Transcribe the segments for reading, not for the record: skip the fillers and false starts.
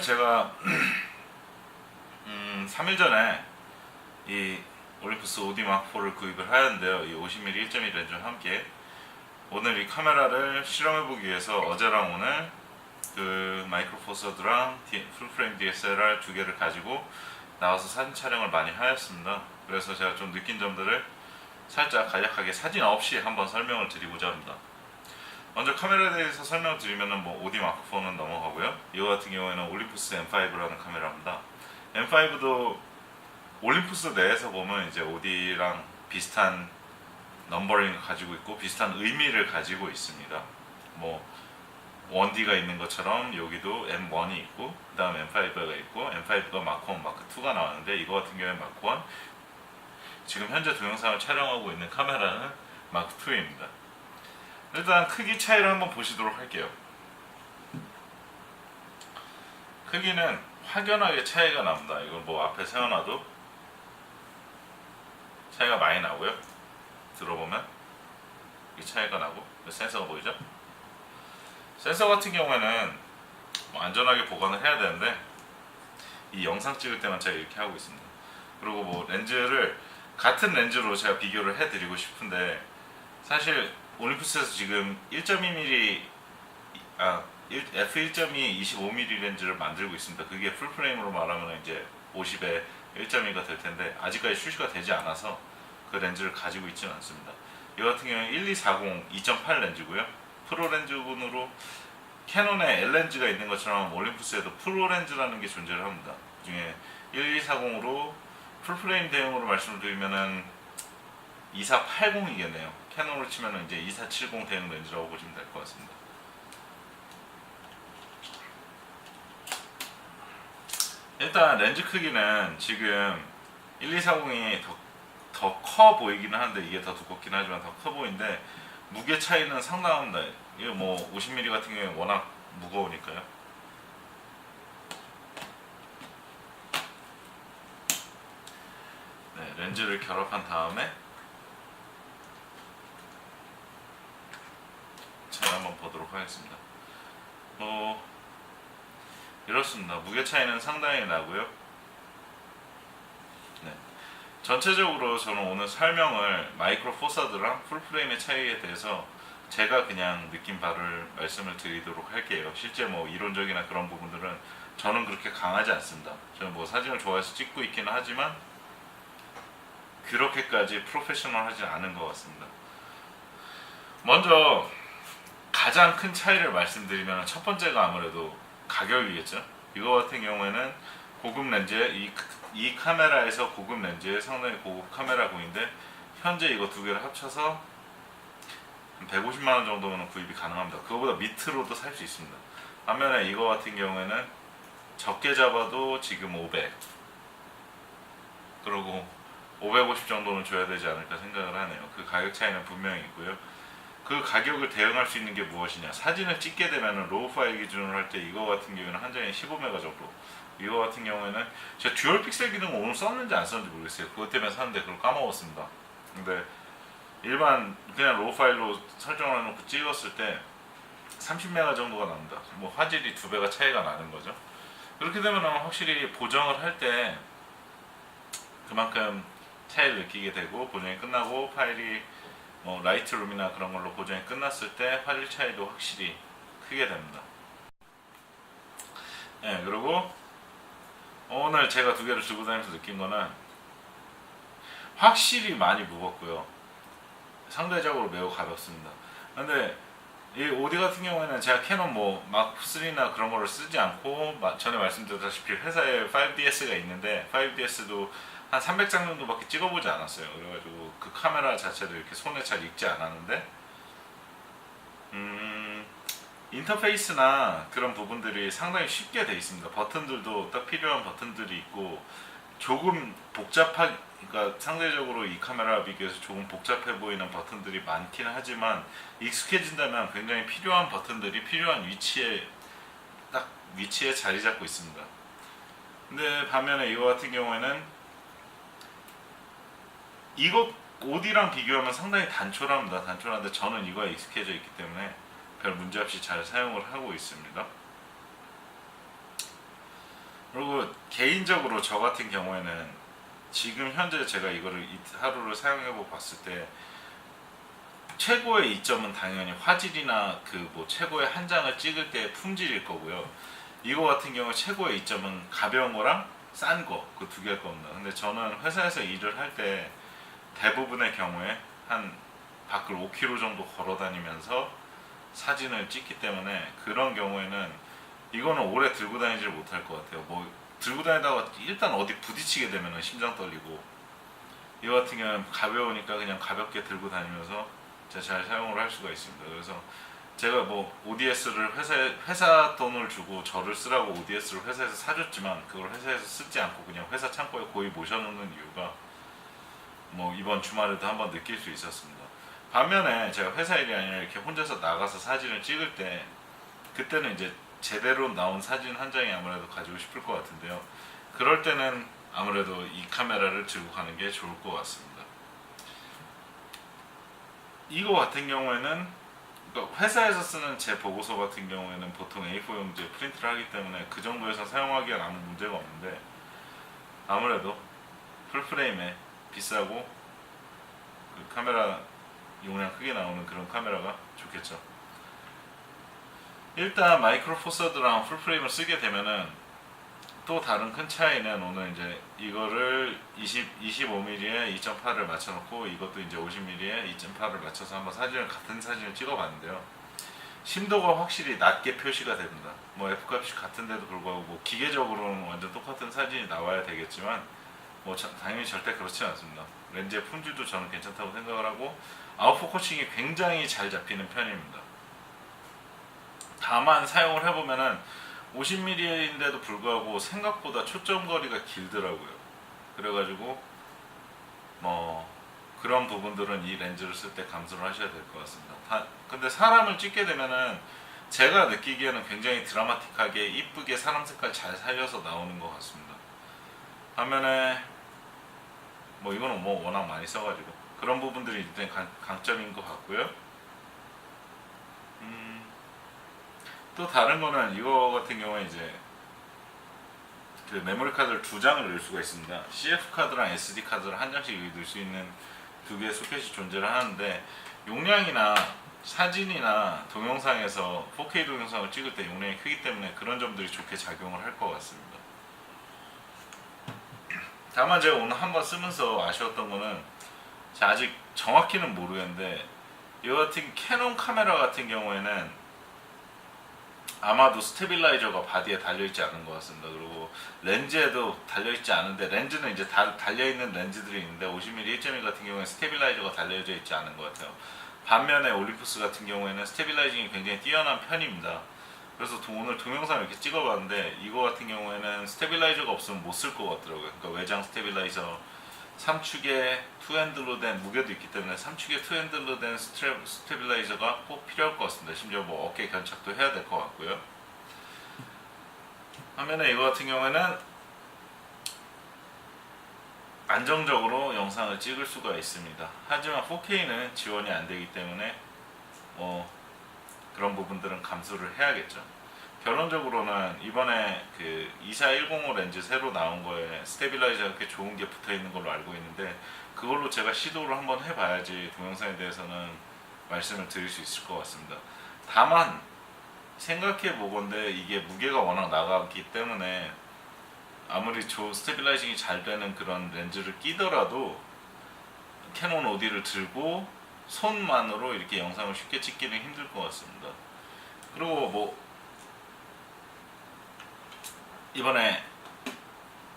제가 3일 전에 이 올림푸스 OD 마크4를 구입을 하였는데요. 이 50mm 1.2 렌즈와 함께 오늘 이 카메라를 실험해보기 위해서 어제랑 오늘 그 마이크로 포서드랑 풀프레임 DSLR 두 개를 가지고 나와서 사진 촬영을 많이 하였습니다. 그래서 제가 좀 느낀 점들을 살짝 간략하게 사진 없이 한번 설명을 드리고자 합니다. 먼저 카메라에 대해서 설명을 드리면은 OD 마크4는 넘어가고요. 이거 같은 경우에는 올림푸스 M5라는 카메라입니다. M5도 올림푸스 내에서 보면 이제 OD랑 비슷한 넘버링을 가지고 있고 비슷한 의미를 가지고 있습니다. 1D가 있는 것처럼 여기도 M1이 있고 그 다음 M5가 있고 M5가 마크1, 마크2가 나왔는데 이거 같은 경우에 마크1 지금 현재 동영상을 촬영하고 있는 카메라는 마크2입니다. 일단 크기 차이를 한번 보시도록 할게요. 크기는 확연하게 차이가 납니다. 이걸 앞에 세워놔도 차이가 많이 나고요. 들어보면 이 차이가 나고 센서가 보이죠? 센서 같은 경우에는 안전하게 보관을 해야 되는데 이 영상 찍을 때만 제가 이렇게 하고 있습니다. 그리고 렌즈를 같은 렌즈로 제가 비교를 해드리고 싶은데 사실 올림푸스에서 지금 1.2mm f1.2 25mm 렌즈를 만들고 있습니다. 그게 풀프레임으로 말하면 이제 50에 1.2가 될 텐데 아직까지 출시가 되지 않아서 그 렌즈를 가지고 있지는 않습니다. 이 같은 경우는 1240 2.8 렌즈고요. 프로 렌즈군으로 캐논에 L 렌즈가 있는 것처럼 올림푸스에도 프로 렌즈라는 게 존재를 합니다. 그 중에 1240으로 풀프레임 대용으로 말씀을 드리면은 2480이겠네요. 캐논으로 치면은 이제 2470 대용 렌즈라고 보시면 될 것 같습니다. 일단 렌즈 크기는 지금 1240이 더 커 보이기는 하는데 이게 더 두껍긴 하지만 더 커 보이는데 무게 차이는 상당합니다. 이거 50mm 같은 경우에 워낙 무거우니까요. 네, 렌즈를 결합한 다음에 차이 한번 보도록 하겠습니다. 이렇습니다. 무게 차이는 상당히 나고요. 네. 전체적으로 저는 오늘 설명을 마이크로 포사드랑 풀프레임의 차이에 대해서 제가 그냥 느낀 바를 말씀을 드리도록 할게요. 실제 이론적이나 그런 부분들은 저는 그렇게 강하지 않습니다. 저는 사진을 좋아해서 찍고 있기는 하지만 그렇게까지 프로페셔널하지 않은 것 같습니다. 먼저 가장 큰 차이를 말씀드리면 첫 번째가 아무래도 가격이겠죠. 이거 같은 경우에는 고급 렌즈에 이 카메라에서 고급 렌즈에 상당히 고급 카메라군인데 현재 이거 두 개를 합쳐서 150만원 정도면 구입이 가능합니다. 그거보다 밑으로도 살 수 있습니다. 반면에 이거 같은 경우에는 적게 잡아도 지금 500 그리고 550 정도는 줘야 되지 않을까 생각을 하네요. 그 가격 차이는 분명히 있고요. 그 가격을 대응할 수 있는 게 무엇이냐, 사진을 찍게 되면 로우 파일 기준으로 할 때 이거 같은 경우에는 한 장에 15메가 정도, 이거 같은 경우에는 제가 듀얼 픽셀 기능을 오늘 썼는지 안 썼는지 모르겠어요. 그것 때문에 샀는데 그걸 까먹었습니다. 근데 일반 그냥 로우 파일로 설정을 해놓고 찍었을 때 30메가 정도가 납니다. 화질이 2배가 차이가 나는 거죠. 그렇게 되면 확실히 보정을 할 때 그만큼 차이를 느끼게 되고, 보정이 끝나고 파일이 라이트룸이나 그런 걸로 보정이 끝났을 때 화질 차이도 확실히 크게 됩니다. 네, 그리고 오늘 제가 두 개를 들고 다니면서 느낀 거는 확실히 많이 무겁고요. 상대적으로 매우 가볍습니다. 근데 이 OD 같은 경우에는 제가 캐논 마크3나 그런 거를 쓰지 않고 전에 말씀드렸다시피 회사에 5DS가 있는데 5DS도 한 300장 정도밖에 찍어보지 않았어요. 그래가지고 그 카메라 자체도 이렇게 손에 잘 익지 않았는데 인터페이스나 그런 부분들이 상당히 쉽게 돼 있습니다. 버튼들도 딱 필요한 버튼들이 있고 조금 그러니까 상대적으로 이 카메라와 비교해서 조금 복잡해 보이는 버튼들이 많긴 하지만 익숙해진다면 굉장히 필요한 버튼들이 필요한 위치에 자리 잡고 있습니다. 근데 반면에 이거 같은 경우에는 이거 OD랑 비교하면 상당히 단촐합니다. 단촐한데 저는 이거에 익숙해져 있기 때문에 별 문제 없이 잘 사용을 하고 있습니다. 그리고 개인적으로 저 같은 경우에는 지금 현재 제가 이거를 하루를 사용해보고 봤을 때 최고의 이점은 당연히 화질이나 그 뭐 최고의 한 장을 찍을 때 품질일 거고요. 이거 같은 경우 최고의 이점은 가벼운 거랑 싼 거, 그 두 개일 겁니다. 근데 저는 회사에서 일을 할 때 대부분의 경우에 한 밖을 5km 정도 걸어 다니면서 사진을 찍기 때문에 그런 경우에는 이거는 오래 들고 다니지를 못할 것 같아요. 뭐 들고 다니다가 일단 어디 부딪히게 되면 심장 떨리고, 이거 같은 경우는 가벼우니까 그냥 가볍게 들고 다니면서 잘 사용을 할 수가 있습니다. 그래서 제가 뭐 ODS를 회사 돈을 주고 저를 쓰라고 ODS를 회사에서 사줬지만 그걸 회사에서 쓰지 않고 그냥 회사 창고에 고이 모셔놓는 이유가 뭐 이번 주말에도 한번 느낄 수 있었습니다. 반면에 제가 회사 일이 아니라 이렇게 혼자서 나가서 사진을 찍을 때 그때는 이제 제대로 나온 사진 한 장이 아무래도 가지고 싶을 것 같은데요. 그럴 때는 아무래도 이 카메라를 들고 가는 게 좋을 것 같습니다. 이거 같은 경우에는 그러니까 회사에서 쓰는 제 보고서 같은 경우에는 보통 A4 용지에 프린트를 하기 때문에 그 정도에서 사용하기엔 아무 문제가 없는데, 아무래도 풀프레임에 비싸고 그 카메라 용량 크게 나오는 그런 카메라가 좋겠죠. 일단 마이크로 포서드랑 풀프레임을 쓰게 되면은 또 다른 큰 차이는, 오늘 이제 이거를 25mm에 2.8을 맞춰놓고 이것도 이제 50mm에 2.8을 맞춰서 한번 같은 사진을 찍어봤는데요. 심도가 확실히 낮게 표시가 됩니다. 뭐 F값이 같은데도 불구하고 뭐 기계적으로는 완전 똑같은 사진이 나와야 되겠지만 뭐 당연히 절대 그렇지 않습니다. 렌즈의 품질도 저는 괜찮다고 생각을 하고 아웃포커싱이 굉장히 잘 잡히는 편입니다. 다만 사용을 해보면은 50mm인데도 불구하고 생각보다 초점거리가 길더라고요. 그래가지고 뭐 그런 부분들은 이 렌즈를 쓸 때 감수를 하셔야 될 것 같습니다. 근데 사람을 찍게 되면은 제가 느끼기에는 굉장히 드라마틱하게 이쁘게 사람 색깔 잘 살려서 나오는 것 같습니다. 반면에 뭐 이거는 뭐 워낙 많이 써가지고 그런 부분들이 일단 강점인 것 같고요. 또 다른 거는 이거 같은 경우에 이제 그 메모리 카드를 두 장을 넣을 수가 있습니다. CF 카드랑 SD 카드를 한 장씩 넣을 수 있는 두 개의 소켓이 존재를 하는데, 용량이나 사진이나 동영상에서 4K 동영상을 찍을 때 용량이 크기 때문에 그런 점들이 좋게 작용을 할 것 같습니다. 다만 제가 오늘 한번 쓰면서 아쉬웠던 거는, 아직 정확히는 모르겠는데 이 같은 캐논 카메라 같은 경우에는 아마도 스테빌라이저가 바디에 달려있지 않은 것 같습니다. 그리고 렌즈에도 달려있지 않은데, 렌즈는 이제 달려있는 렌즈들이 있는데 50mm 1.1 같은 경우에 스테빌라이저가 달려져 있지 않은 것 같아요. 반면에 올림푸스 같은 경우에는 스테빌라이징이 굉장히 뛰어난 편입니다. 그래서 오늘 동영상을 이렇게 찍어봤는데 이거 같은 경우에는 스테빌라이저가 없으면 못 쓸 것 같더라고요. 그러니까 외장 스테빌라이저, 3축에 투핸들로 된, 무게도 있기 때문에 3축에 투핸들로 된 스테빌라이저가 꼭 필요할 것 같습니다. 심지어 뭐 어깨 견착도 해야 될 것 같고요. 화면에 이거 같은 경우에는 안정적으로 영상을 찍을 수가 있습니다. 하지만 4K는 지원이 안 되기 때문에 그런 부분들은 감수를 해야겠죠. 결론적으로는 이번에 그 24105 렌즈 새로 나온 거에 스테빌라이저가 이렇게 좋은 게 붙어 있는 걸로 알고 있는데, 그걸로 제가 시도를 한번 해봐야지 동영상에 대해서는 말씀을 드릴 수 있을 것 같습니다. 다만 생각해 보건데 이게 무게가 워낙 나가기 때문에 아무리 스테빌라이징이 잘 되는 그런 렌즈를 끼더라도 캐논 OD를 들고 손만으로 이렇게 영상을 쉽게 찍기는 힘들 것 같습니다. 그리고 뭐 이번에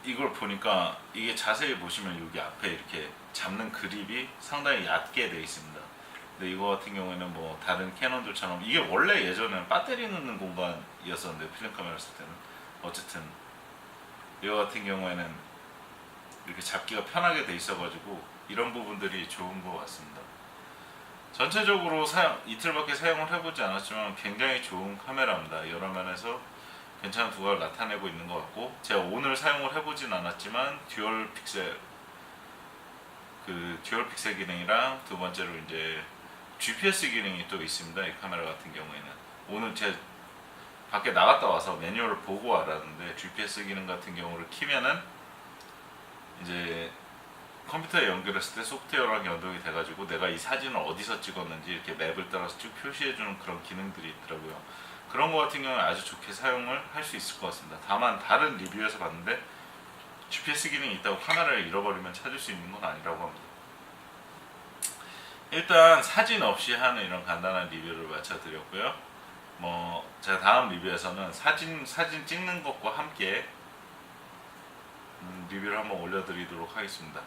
이걸 보니까 이게 자세히 보시면 여기 앞에 이렇게 잡는 그립이 상당히 얕게 되어 있습니다. 근데 이거 같은 경우에는 뭐 다른 캐논들처럼, 이게 원래 예전에는 배터리 넣는 공간이었었는데 필름 카메라 쓸 때는, 어쨌든 이거 같은 경우에는 이렇게 잡기가 편하게 돼 있어가지고 이런 부분들이 좋은 것 같습니다. 전체적으로 이틀밖에 사용을 해보지 않았지만 굉장히 좋은 카메라입니다. 여러 면에서 괜찮은 두각을 나타내고 있는 것 같고, 제가 오늘 사용을 해보진 않았지만 듀얼 픽셀 기능이랑 두 번째로 이제 GPS 기능이 또 있습니다. 이 카메라 같은 경우에는 오늘 제 밖에 나갔다 와서 매뉴얼을 보고 와라는데 GPS 기능 같은 경우를 키면은 이제 컴퓨터에 연결했을 때 소프트웨어랑 연동이 돼가지고 내가 이 사진을 어디서 찍었는지 이렇게 맵을 따라서 쭉 표시해주는 그런 기능들이 있더라고요. 그런 거 같은 경우는 아주 좋게 사용을 할 수 있을 것 같습니다. 다만 다른 리뷰에서 봤는데 GPS 기능이 있다고 카메라를 잃어버리면 찾을 수 있는 건 아니라고 합니다. 일단 사진 없이 하는 이런 간단한 리뷰를 마쳐드렸고요. 제가 다음 리뷰에서는 사진 찍는 것과 함께 리뷰를 한번 올려드리도록 하겠습니다.